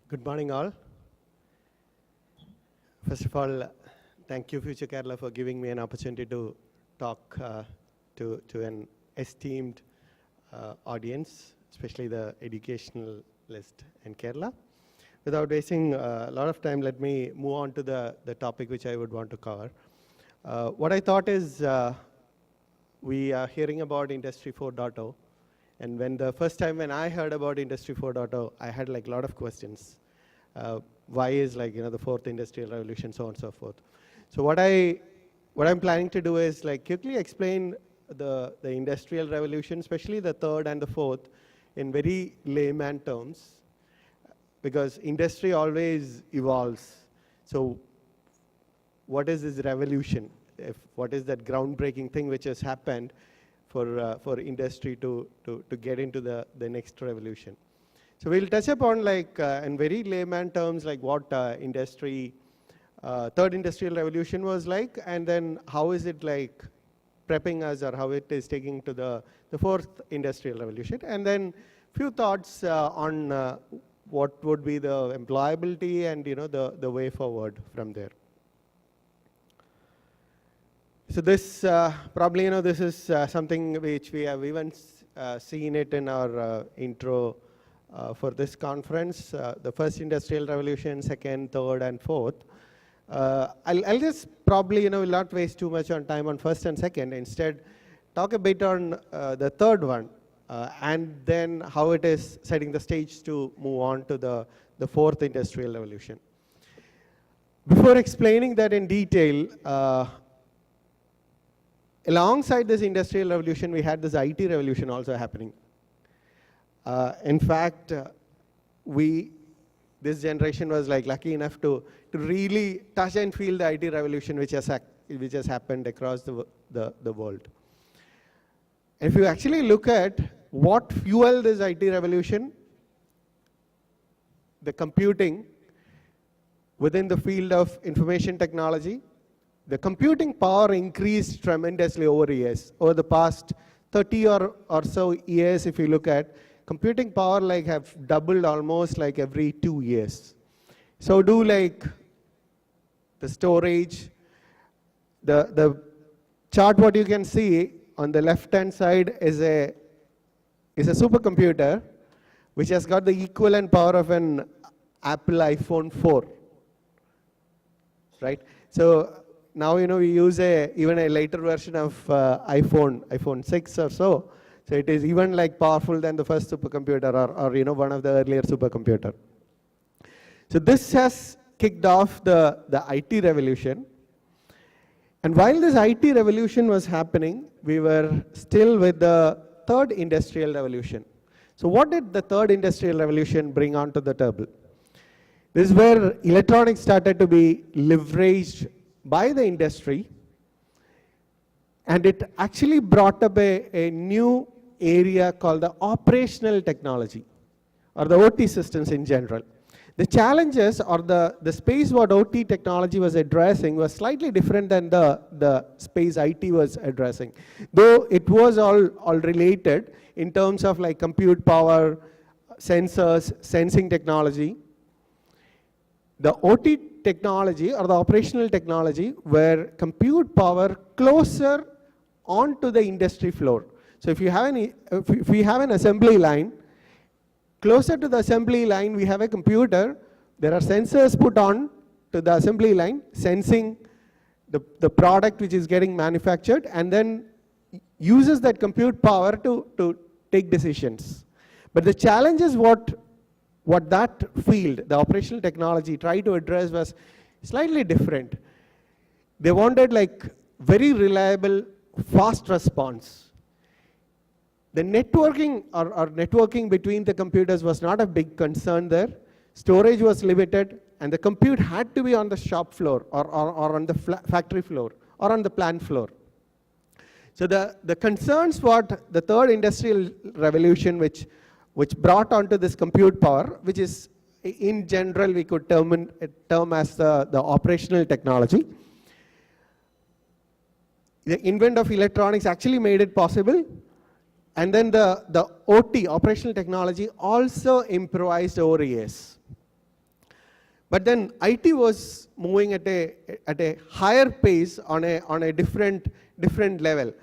Good morning, all. First of all, thank you, Future Kerala, for giving me an opportunity to talk to an esteemed audience, especially the educationalist in Kerala. Without wasting a lot of time, let me move on to the topic which I would want to cover. What I thought is we are hearing about Industry 4.0. And when the first time when I heard about Industry 4.0, I had like a lot of questions. Why is the fourth industrial revolution, so on and so forth. So what I'm planning to do is like quickly explain the industrial revolution, especially the third and the fourth, in very layman terms, because industry always evolves. So what is this revolution? What is that groundbreaking thing which has happened for industry to get into the next revolution? So we'll touch upon in very layman terms what third industrial revolution was like, and then how is it prepping us, or how it is taking to the fourth industrial revolution, and then few thoughts on what would be the employability and the way forward from there. So this probably this is something which we have even seen it in our intro for this conference. The first industrial revolution, second, third, and fourth. I'll just probably will not waste too much on time on first and second. Instead, talk a bit on the third one, and then how it is setting the stage to move on to the fourth industrial revolution. Before explaining that in detail, alongside this industrial revolution, we had this IT revolution also happening. In fact, this generation was lucky enough to really touch and feel the IT revolution which has happened across the world. If you actually look at what fueled this IT revolution, the computing within the field of information technology, the computing power increased tremendously over years. Over the past 30 or so years, if you look at, computing power have doubled almost every 2 years. So do the storage, the chart what you can see on the left hand side is a supercomputer which has got the equivalent power of an Apple iPhone 4, right? So now we use even a later version of iPhone 6 or so. So it is even powerful than the first supercomputer or one of the earlier supercomputer. So this has kicked off the IT revolution. And while this IT revolution was happening, we were still with the third industrial revolution. So what did the third industrial revolution bring onto the table? This is where electronics started to be leveraged by the industry, and it actually brought up a new area called the operational technology, or the OT systems in general. The challenges or the space what OT technology was addressing was slightly different than the space IT was addressing. Though it was all related in terms of compute power, sensors, sensing technology, the OT technology or the operational technology were compute power closer onto the industry floor. So if we have an assembly line, closer to the assembly line we have a computer. There are sensors put on to the assembly line, sensing the product which is getting manufactured, and then uses that compute power to take decisions. But the challenge is what that field, the operational technology, tried to address was slightly different. They wanted very reliable, fast response. The networking or networking between the computers was not a big concern there. Storage was limited, and the compute had to be on the shop floor or on the factory floor or on the plant floor. So the concerns what the third industrial revolution which brought onto this compute power, which is in general we could term as the operational technology. The invent of electronics actually made it possible. And then the OT, operational technology, also improvised over years. But then IT was moving at a higher pace on a different level.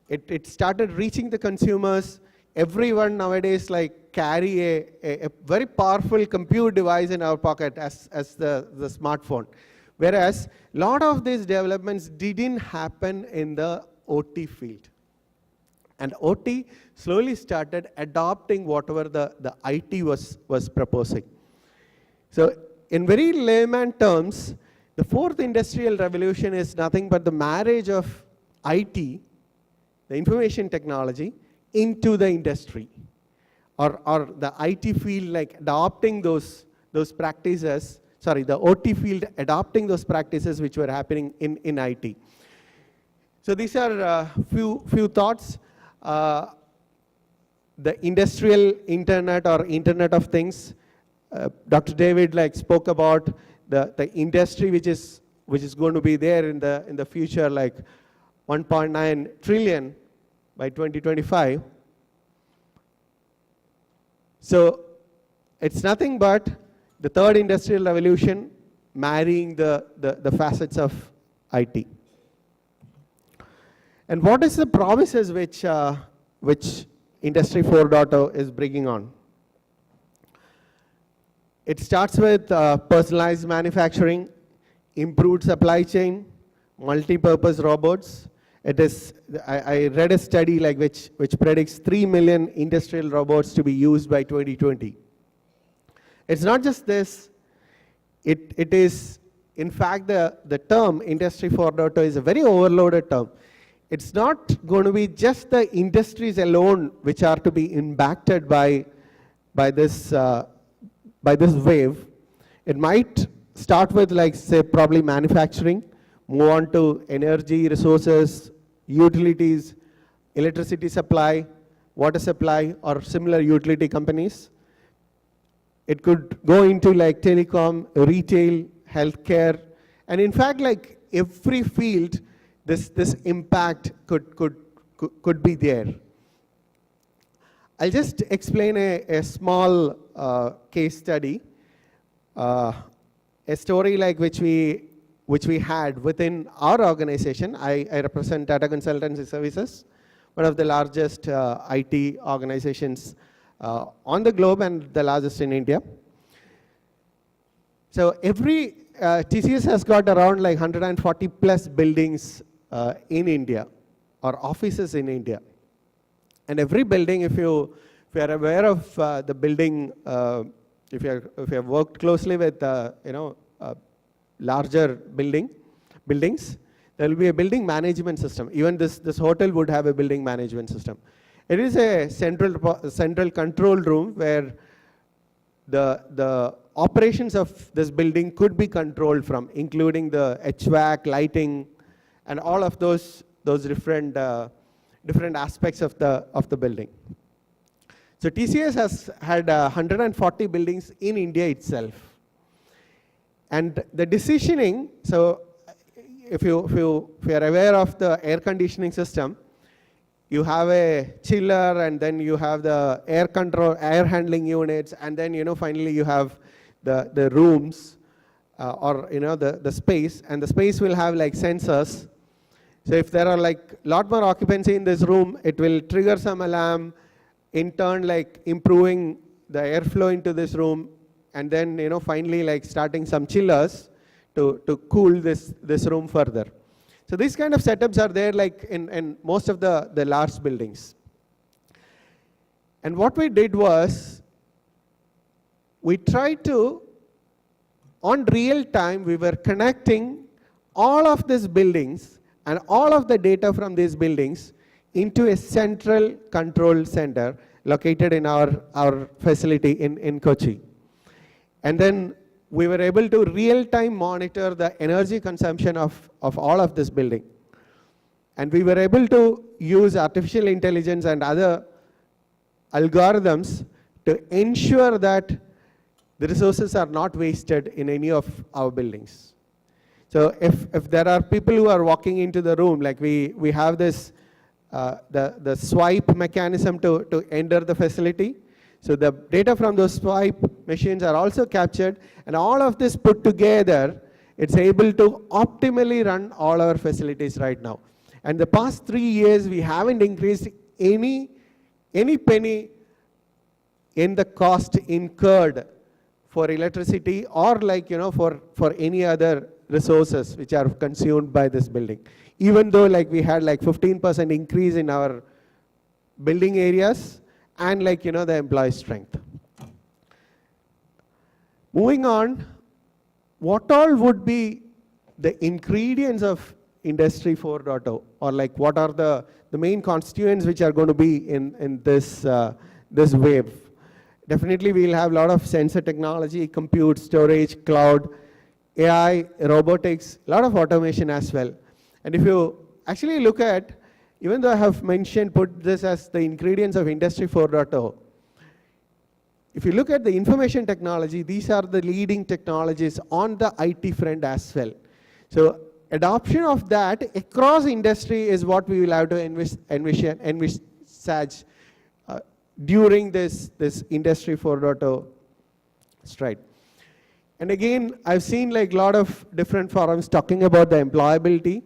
It started reaching the consumers. Everyone nowadays like carry a very powerful compute device in our pocket as the smartphone. Whereas a lot of these developments didn't happen in the OT field. And OT slowly started adopting whatever the IT was proposing. So in very layman terms, the fourth industrial revolution is nothing but the marriage of IT, the information technology, into the industry. Or the IT field like adopting those practices, sorry, the OT field adopting those practices which were happening in IT. So these are few thoughts. The industrial internet or Internet of Things. Dr. David like spoke about the industry which is going to be there in the future, like 1.9 trillion by 2025. So it's nothing but the third industrial revolution marrying the facets of IT. And what is the promises which Industry 4.0 is bringing on? It starts with personalized manufacturing, improved supply chain, multi-purpose robots. It is, I read a study like which predicts 3 million industrial robots to be used by 2020. It's not just this, it is, in fact, the term Industry 4.0 is a very overloaded term. It's not going to be just the industries alone which are to be impacted by this wave. It might start with, like, say, probably manufacturing, move on to energy, resources, utilities, electricity supply, water supply, or similar utility companies. It could go into like telecom, retail, healthcare, and in fact, like every field, this impact could be there. I'll just explain a small case study, a story like which we had within our organization. I represent Tata Consultancy Services, one of the largest IT organizations on the globe and the largest in India. So every TCS has got around like 140 plus buildings in India, or offices in India. And every building, if you are aware of the building, if you have worked closely with larger buildings, there will be a building management system. Even this hotel would have a building management system. It is a central control room where the operations of this building could be controlled from, including the HVAC, lighting, and all of those different aspects of the building. So TCS has had 140 buildings in India itself. And the decisioning, so if you are aware of the air conditioning system, you have a chiller, and then you have the air handling units, and then finally you have the rooms or the space, and the space will have like sensors. So if there are like lot more occupancy in this room, it will trigger some alarm, in turn like improving the airflow into this room, and then finally like starting some chillers to cool this room further. So these kind of setups are there like in most of the large buildings. And what we did was, we tried to, on real time, we were connecting all of these buildings and all of the data from these buildings into a central control center located in our facility in Kochi. And then we were able to real-time monitor the energy consumption of all of this building. And we were able to use artificial intelligence and other algorithms to ensure that the resources are not wasted in any of our buildings. So if there are people who are walking into the room, like we have this, the swipe mechanism to enter the facility. So the data from those swipe machines are also captured, and all of this put together, it's able to optimally run all our facilities right now. And the past 3 years, we haven't increased any penny in the cost incurred for electricity or like, for any other resources which are consumed by this building. Even though like we had like 15% increase in our building areas and like, the employee strength. Moving on, what all would be the ingredients of Industry 4.0, or like what are the main constituents which are going to be in this, this wave? Definitely we'll have a lot of sensor technology, compute, storage, cloud, AI, robotics, a lot of automation as well. And if you actually look at, even though I have put this as the ingredients of Industry 4.0, if you look at the information technology, these are the leading technologies on the IT front as well. So adoption of that across industry is what we will have to envisage during this Industry 4.0 stride. And again, I've seen like a lot of different forums talking about the employability.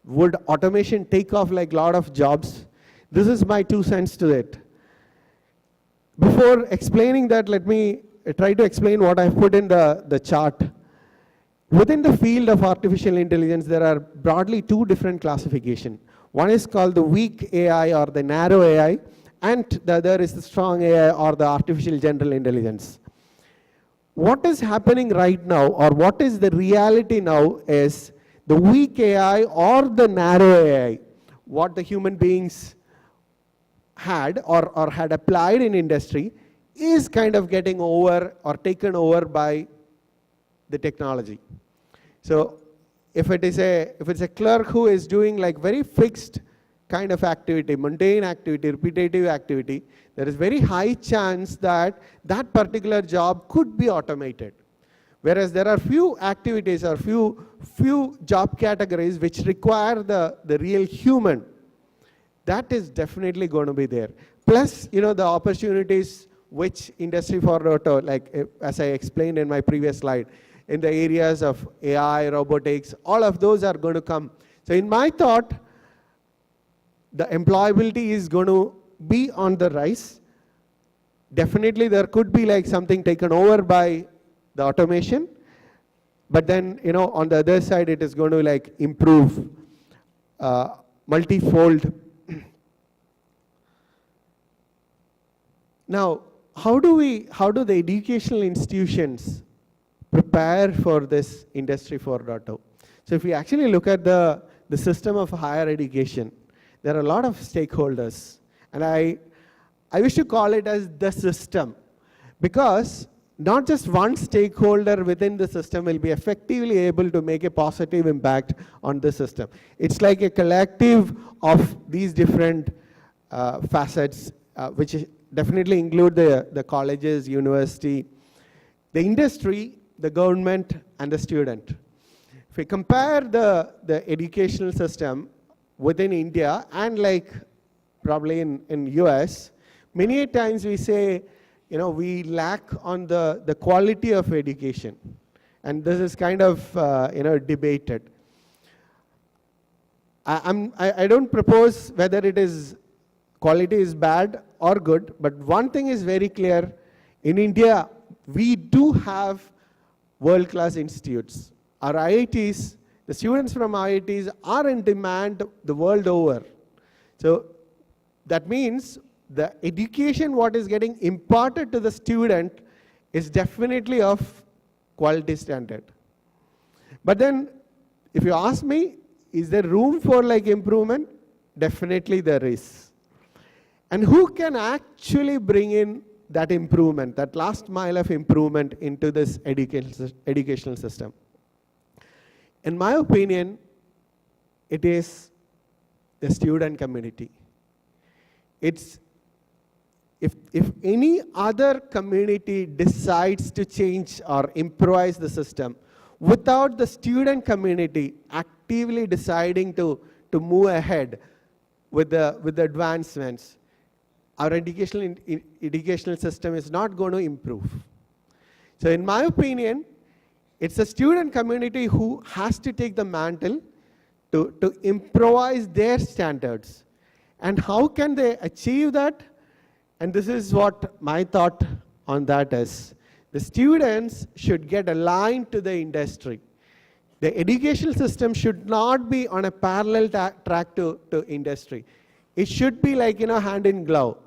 Would automation take off like a lot of jobs? This is my 2 cents to it. Before explaining that, let me try to explain what I've put in the chart. Within the field of artificial intelligence, there are broadly 2 different classifications. One is called the weak AI or the narrow AI, and the other is the strong AI or the artificial general intelligence. What is happening right now, or what is the reality now, is the weak AI or the narrow AI, what the human beings had or had applied in industry, is kind of getting over or taken over by the technology. So if it's a clerk who is doing like very fixed kind of activity, mundane activity, repetitive activity, there is very high chance that that particular job could be automated. Whereas there are few activities or few job categories which require the real human. That is definitely going to be there. Plus, the opportunities which Industry 4.0, like as I explained in my previous slide, in the areas of AI, robotics, all of those are going to come. So in my thought, the employability is going to be on the rise. Definitely there could be like something taken over by the automation, but then, on the other side, it is going to like improve multifold. Now, how do the educational institutions prepare for this Industry 4.0? So if we actually look at the system of higher education, there are a lot of stakeholders, and I wish to call it as the system, because not just one stakeholder within the system will be effectively able to make a positive impact on the system. It's like a collective of these different facets, which definitely include the colleges, university, the industry, the government, and the student. If we compare the educational system within India and like probably in US, many times we say, we lack on the quality of education. And this is kind of, debated. I don't propose whether it is quality is bad or good, but one thing is very clear. In India, we do have world-class institutes. Our IITs, the students from IITs are in demand the world over. So that means the education what is getting imparted to the student is definitely of quality standard. But then if you ask me, is there room for like improvement? Definitely there is. And who can actually bring in that improvement, that last mile of improvement into this educational system? In my opinion, it is the student community. It's if any other community decides to change or improvise the system without the student community actively deciding to move ahead with the advancements, our educational system is not going to improve. So in my opinion, it's the student community who has to take the mantle to improvise their standards. And how can they achieve that? And this is what my thought on that is. The students should get aligned to the industry. The educational system should not be on a parallel track to industry. It should be like, hand in glove.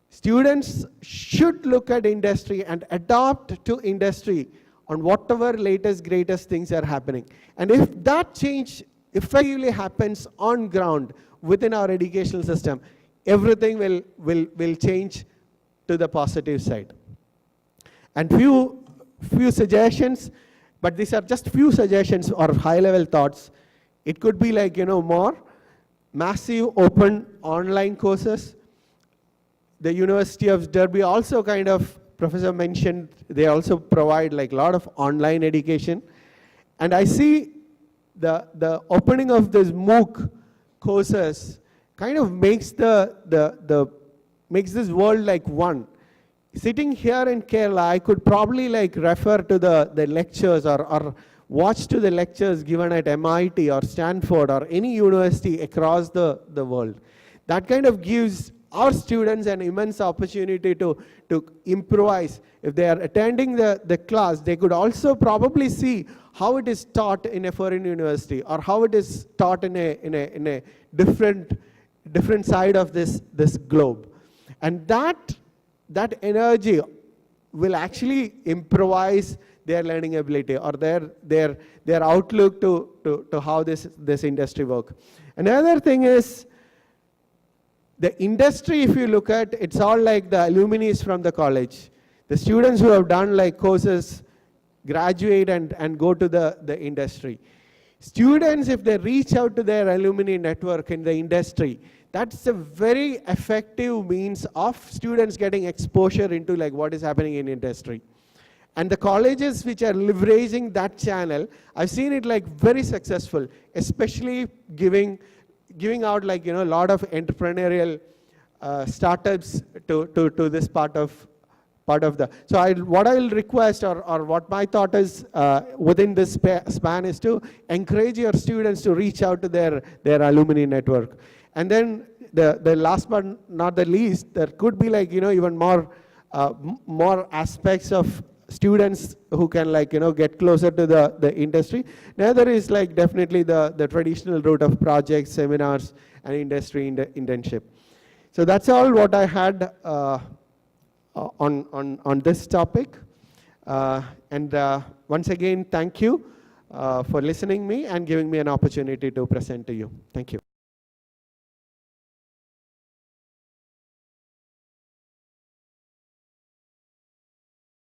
Students should look at industry and adopt to industry on whatever latest, greatest things are happening. And if that change effectively happens on ground within our educational system, everything will change to the positive side. And few suggestions, but these are just few suggestions or high-level thoughts. It could be like, more massive open online courses. The University of Derby also kind of, Professor mentioned, they also provide like a lot of online education. And I see the opening of this MOOC courses kind of makes makes this world like one. Sitting here in Kerala, I could probably like refer to the lectures or watch to the lectures given at MIT or Stanford or any university across the world. That kind of gives our students an immense opportunity to improvise. If they are attending the class, they could also probably see how it is taught in a foreign university or how it is taught in a different side of this globe. And that energy will actually improvise their learning ability or their outlook to how this industry works. Another thing is, the industry, if you look at, it's all like the alumni from the college. The students who have done like courses graduate and go to the industry. Students, if they reach out to their alumni network in the industry, that's a very effective means of students getting exposure into like what is happening in industry. And the colleges which are leveraging that channel, I've seen it like very successful, especially giving out like, a lot of entrepreneurial startups to this part of the. So what I'll request or what my thought is within this span is to encourage your students to reach out to their alumni network. And then the last but not the least, there could be like, even more aspects of students who can like, get closer to the industry. Another is like definitely the traditional route of projects, seminars, and industry internship. So that's all what I had on this topic. And once again, thank you for listening me and giving me an opportunity to present to you. Thank you.